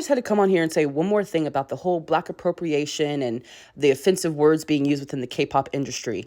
just had to come on here and say one more thing about the whole Black appropriation and the offensive words being used within the K-pop industry.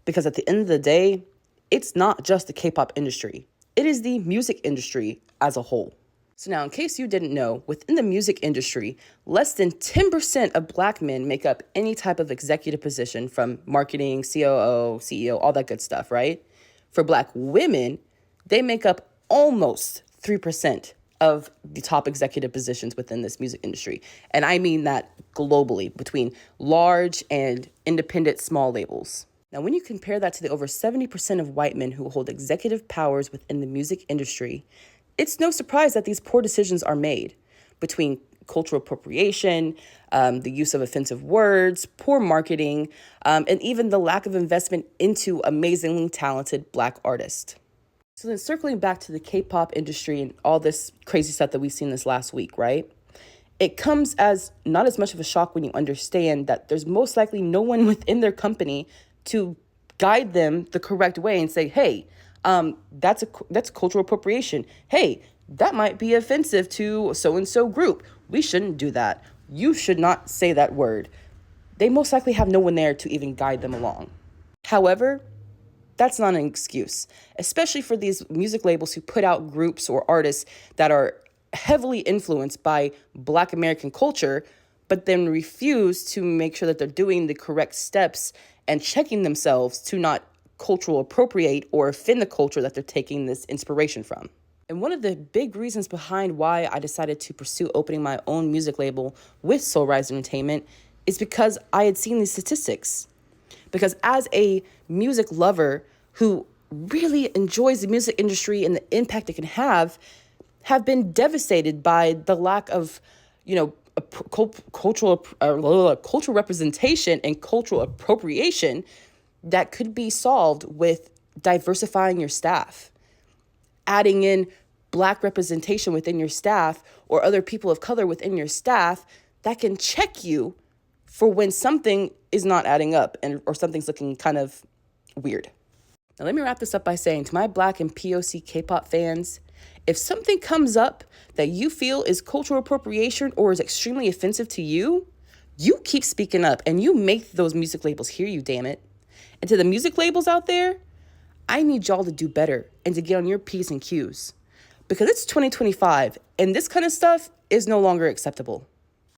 Because at the end of the day, it's not just the K-pop industry. It is the music industry as a whole. So now, in case you didn't know, within the music industry, less than 10% of Black men make up any type of executive position, from marketing, COO, CEO, all that good stuff, right? For Black women, they make up almost 3% of the top executive positions within this music industry. And I mean that globally, between large and independent small labels. Now, when you compare that to the over 70% of white men who hold executive powers within the music industry, it's no surprise that these poor decisions are made between cultural appropriation, the use of offensive words, poor marketing, and even the lack of investment into amazingly talented Black artists. So then circling back to the K-pop industry and all this crazy stuff that we've seen this last week, right? It comes as not as much of a shock when you understand that there's most likely no one within their company to guide them the correct way and say, hey, that's cultural appropriation. Hey, that might be offensive to so-and-so group. We shouldn't do that. You should not say that word. They most likely have no one there to even guide them along. However, that's not an excuse, especially for these music labels who put out groups or artists that are heavily influenced by Black American culture, but then refuse to make sure that they're doing the correct steps and checking themselves to not cultural appropriate or offend the culture that they're taking this inspiration from. And one of the big reasons behind why I decided to pursue opening my own music label with Soul Rise Entertainment is because I had seen these statistics. Because as a music lover who really enjoys the music industry and the impact it can have been devastated by the lack of, cultural representation and cultural appropriation that could be solved with diversifying your staff, adding in Black representation within your staff or other people of color within your staff that can check you for when something is not adding up or something's looking kind of weird. Now, let me wrap this up by saying to my Black and POC K-pop fans, if something comes up that you feel is cultural appropriation or is extremely offensive to you, you keep speaking up and you make those music labels hear you, damn it. And to the music labels out there, I need y'all to do better and to get on your P's and Q's, because it's 2025 and this kind of stuff is no longer acceptable.